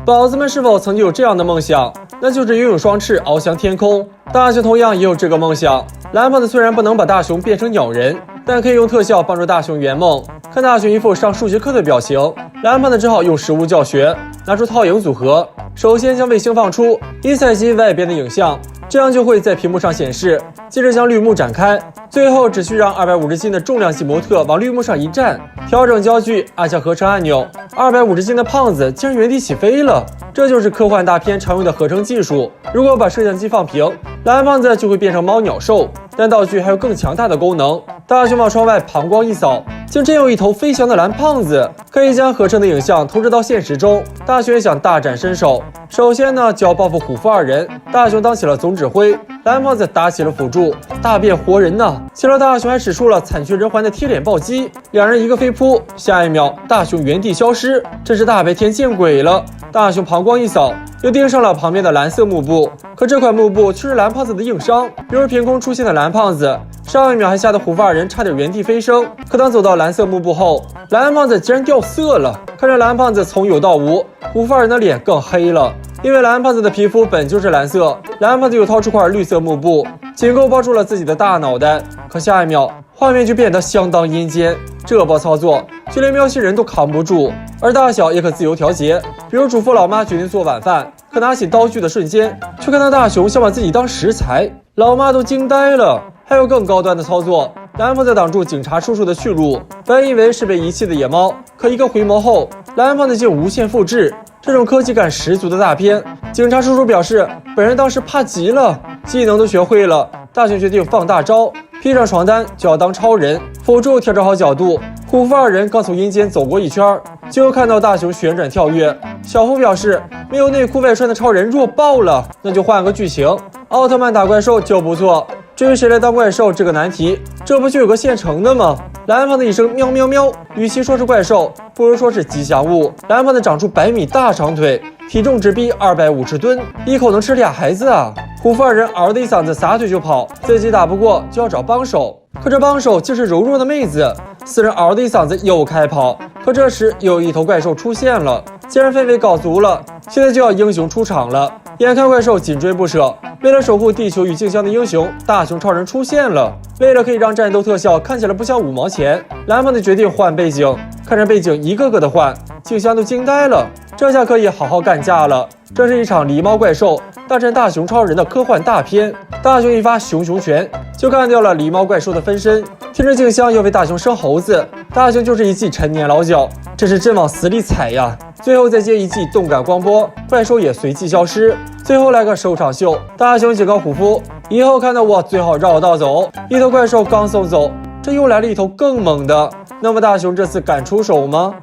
宝子们是否曾经有这样的梦想？那就是拥有双翅翱翔天空。大雄同样也有这个梦想。蓝胖子虽然不能把大雄变成鸟人，但可以用特效帮助大雄圆梦。看大雄一副上数学课的表情，蓝胖子只好用实物教学，拿出套影组合。首先将卫星放出，以采集外边的影像，这样就会在屏幕上显示。接着将绿幕展开，最后只需让250斤的重量级模特往绿幕上一站，调整焦距，按下合成按钮，250斤的胖子竟然原地起飞了。这就是科幻大片常用的合成技术。如果把摄像机放平，蓝胖子就会变成猫鸟兽。但道具还有更强大的功能。大雄往窗外膀胱一扫，竟真有一头飞翔的蓝胖子，可以将合成的影像投射到现实中。大雄也想大展身手，首先呢就要报复虎父二人。大雄当起了总指挥，蓝胖子打起了辅助，大变活人呢。接着大雄还使出了惨绝人寰的贴脸暴击，两人一个飞扑，下一秒大雄原地消失，真是大白天见鬼了。大雄膀胱一扫，又盯上了旁边的蓝色幕布，可这块幕布却是蓝胖子的硬伤。由于凭空出现的蓝胖子，上一秒还吓得虎父二人差点原地飞升。可当走到蓝色幕布后，蓝胖子竟然掉色了。看着蓝胖子从有到无，虎父二人的脸更黑了，因为蓝胖子的皮肤本就是蓝色。蓝胖子又掏出块绿色幕布，仅够包住了自己的大脑袋。可下一秒，画面就变得相当阴间。这波操作，就连喵星人都扛不住，而大小也可自由调节。比如嘱咐老妈决定做晚饭，可拿起刀具的瞬间，却看到大雄想把自己当食材，老妈都惊呆了。还有更高端的操作，蓝胖子挡住警察叔叔的去路，本以为是被遗弃的野猫，可一个回眸后，蓝胖子竟无限复制。这种科技感十足的大片，警察叔叔表示本人当时怕极了，技能都学会了。大雄决定放大招，披上床单就要当超人，辅助调整好角度。虎父二人刚从阴间走过一圈，就看到大雄旋转跳跃。小胡表示没有内裤外穿的超人弱爆了，那就换个剧情，奥特曼打怪兽就不错。至于谁来当怪兽这个难题，这不就有个现成的吗？蓝胖子一声喵喵喵，与其说是怪兽，不如说是吉祥物。蓝胖子长出100米大长腿，体重直逼250吨，一口能吃俩孩子啊！虎父二人嗷的一嗓子撒腿就跑，自己打不过就要找帮手，可这帮手竟是柔弱的妹子。四人嗷的一嗓子又开跑，可这时又有一头怪兽出现了。既然氛围搞足了，现在就要英雄出场了。眼看怪兽紧追不舍，为了守护地球与静香的英雄大雄超人出现了。为了可以让战斗特效看起来不像5毛钱，蓝胖子决定换背景。看着背景一个个的换，静香都惊呆了，这下可以好好干架了。这是一场狸猫怪兽大战大雄超人的科幻大片。大雄一发熊熊拳就干掉了狸猫怪兽的分身。听着静香要为大雄生猴子，大雄就是一记陈年老脚，这是真往死里踩呀。最后再接一记动感光波，怪兽也随即消失。最后来个收场秀，大雄警告虎夫，以后看到我最好绕道走。一头怪兽刚送走，这又来了一头更猛的。那么大雄这次敢出手吗？